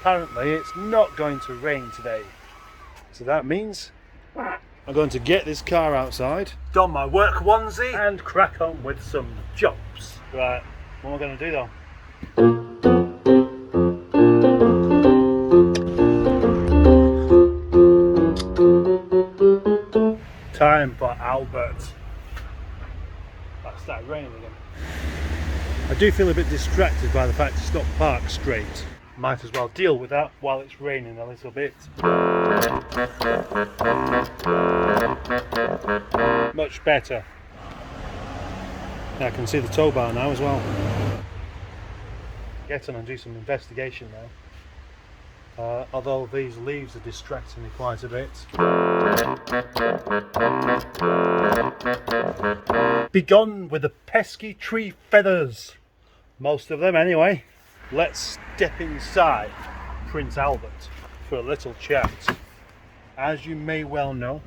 apparently it's not going to rain today. So that means I'm going to get this car outside, don my work onesie and crack on with some jobs. Right, what am I going to do though? Time for Albert. That started raining again. I do feel a bit distracted by the fact it's not parked straight. Might as well deal with that while it's raining a little bit. Much better. I can see the tow bar now as well. Get on and do some investigation now. Although these leaves are distracting me quite a bit. Begone with the pesky tree feathers! Most of them anyway. Let's step inside Prince Albert for a little chat. As you may well know,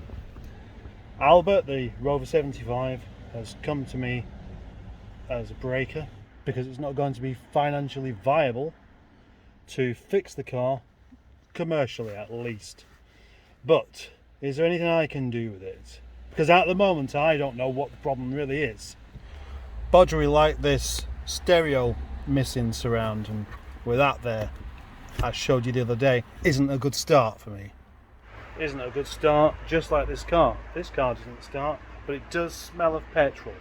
Albert, the Rover 75, has come to me as a breaker because it's not going to be financially viable to fix the car, commercially at least. But is there anything I can do with it? Because at the moment I don't know what the problem really is. Bodgery like this stereo missing surround, and with that there, I showed you the other day, isn't a good start for me. Isn't a good start, just like this car. This car doesn't start, but it does smell of petrol.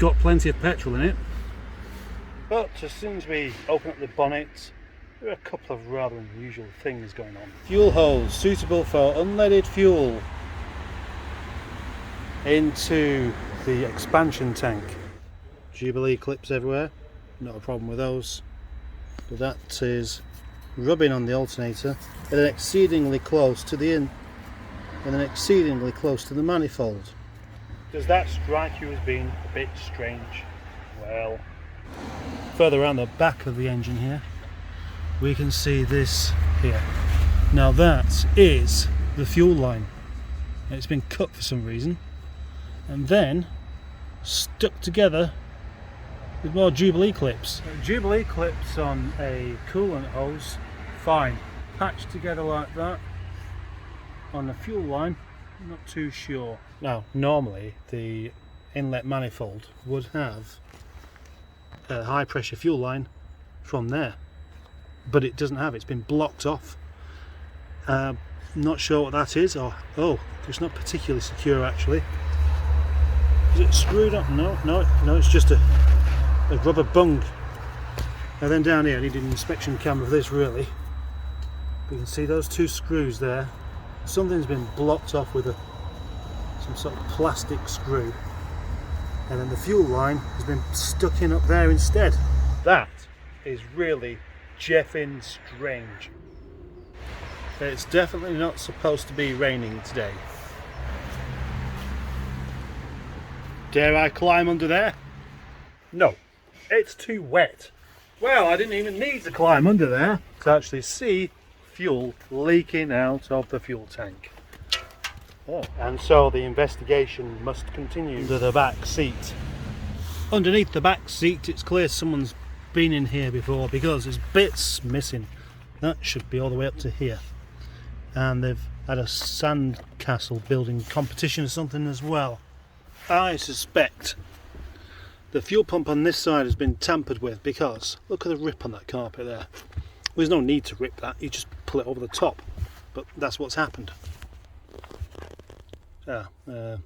Got plenty of petrol in it, but as soon as we open up the bonnet, there are a couple of rather unusual things going on. Fuel holes suitable for unleaded fuel into the expansion tank. Jubilee clips everywhere, not a problem with those, but that is rubbing on the alternator and then exceedingly close to the and then exceedingly close to the manifold. Does that strike you as being a bit strange? Well, further around the back of the engine here, we can see this here. Now that is the fuel line. It's been cut for some reason and then stuck together with more Jubilee clips. Jubilee clips on a coolant hose, fine. Patched together like that on the fuel line, not too sure. Now, normally the inlet manifold would have a high pressure fuel line from there, but it doesn't have. It's been blocked off. Not sure what that is. Oh, it's not particularly secure actually. Is it screwed up? No, it's just a rubber bung. And then down here I need an inspection camera for this really. You can see those two screws there. Something's been blocked off with some sort of plastic screw, and then the fuel line has been stuck in up there instead. That is really jeffing strange. It's definitely not supposed to be raining today. Dare I climb under there? No, it's too wet. Well, I didn't even need to climb under there to actually see fuel leaking out of the fuel tank. Oh. And so the investigation must continue. Under the back seat. Underneath the back seat, it's clear someone's been in here before because there's bits missing. That should be all the way up to here. And they've had a sand castle building competition or something as well. I suspect the fuel pump on this side has been tampered with because look at the rip on that carpet there. There's no need to rip that, you just pull it over the top, but that's what's happened. A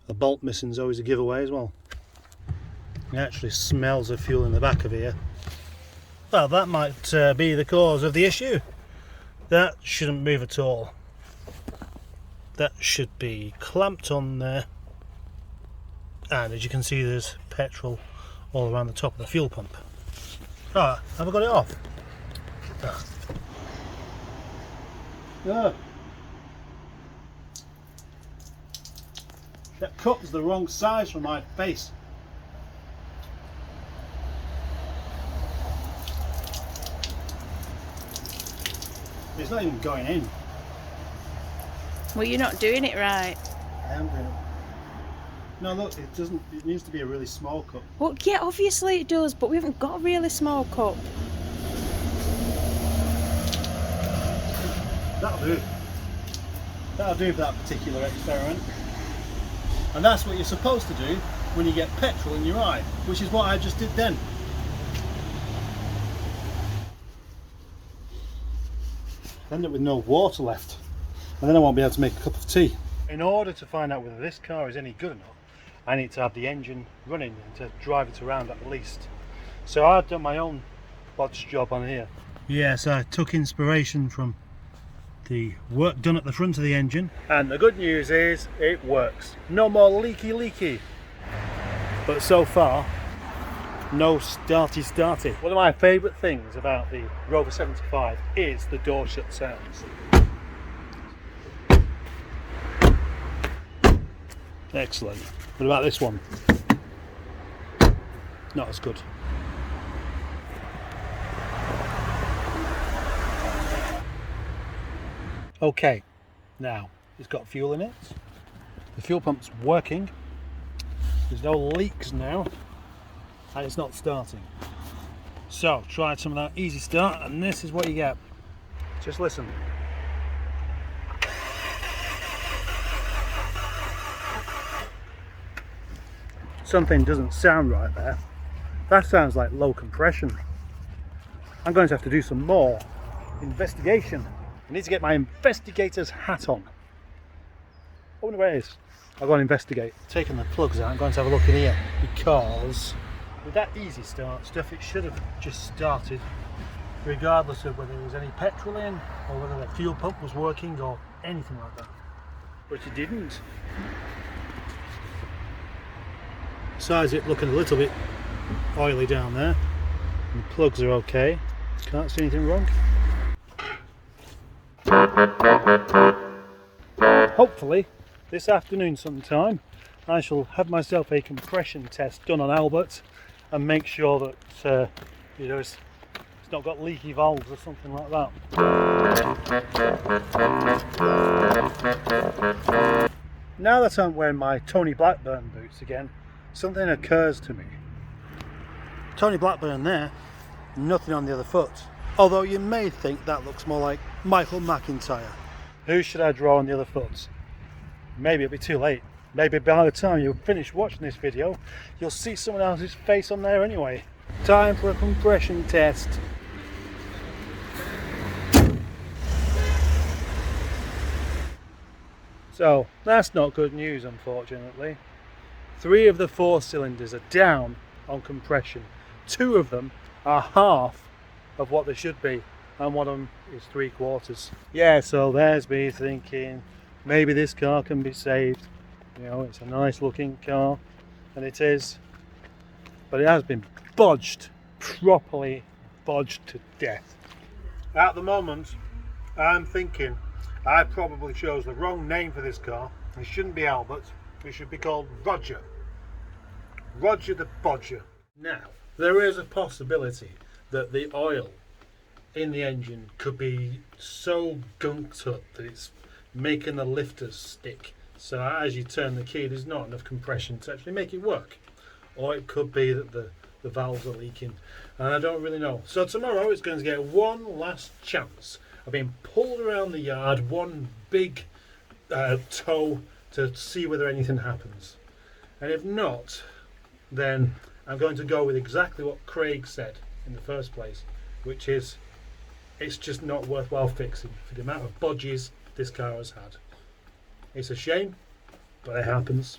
bolt missing is always a giveaway as well. It actually smells of fuel in the back of here. Well, that might be the cause of the issue. That shouldn't move at all. That should be clamped on there. And as you can see, there's petrol all around the top of the fuel pump. Ah, have I got it off? Ah. That cup is the wrong size for my face. It's not even going in. Well, you're not doing it right. I am doing it. No, look, it doesn't. It needs to be a really small cup. Well, yeah, obviously it does, but we haven't got a really small cup. That'll do. That'll do for that particular experiment. And that's what you're supposed to do when you get petrol in your eye, which is what I just did then. End up with no water left, and then I won't be able to make a cup of tea. In order to find out whether this car is any good or not, I need to have the engine running and to drive it around at least. So I've done my own bodged job on here. Yes, I took inspiration from the work done at the front of the engine, and the good news is it works. No more leaky. But so far, no starty. One of my favourite things about the Rover 75 is the door shut sounds. Excellent. What about this one? Not as good. Okay, now it's got fuel in it. The fuel pump's working. There's no leaks now, and it's not starting. So tried some of that easy start, and this is what you get. Just listen. Something doesn't sound right there. That sounds like low compression. I'm going to have to do some more investigation. I need to get my investigator's hat on. I wonder where it is. I'll go and investigate. Taking the plugs out, I'm going to have a look in here, because with that easy start stuff, it should have just started regardless of whether there was any petrol in or whether the fuel pump was working or anything like that. But it didn't. Besides it looking a little bit oily down there, and the plugs are okay. Can't see anything wrong. Hopefully this afternoon sometime I shall have myself a compression test done on Albert and make sure that you know, it's not got leaky valves or something like that. Now that I'm wearing my Tony Blackburn boots again, something occurs to me. Tony Blackburn there, nothing on the other foot. Although you may think that looks more like Michael McIntyre. Who should I draw on the other foot? Maybe it'll be too late. Maybe by the time you finish watching this video, you'll see someone else's face on there anyway. Time for a compression test. So that's not good news, unfortunately. 3 of the 4 cylinders are down on compression. 2 of them are half of what they should be, and one of them is 3/4. Yeah, so there's me thinking maybe this car can be saved. You know, it's a nice looking car, and it is, but it has been bodged, properly bodged to death. At the moment, I'm thinking I probably chose the wrong name for this car. It shouldn't be Albert, it should be called Roger. Roger the Bodger. Now, there is a possibility that the oil in the engine could be so gunked up that it's making the lifters stick. So as you turn the key, there's not enough compression to actually make it work. Or it could be that the valves are leaking. And I don't really know. So tomorrow it's going to get one last chance of being pulled around the yard, one big tow to see whether anything happens. And if not, then I'm going to go with exactly what Craig said in the first place, which is it's just not worthwhile fixing for the amount of bodges this car has had. It's a shame, but it happens.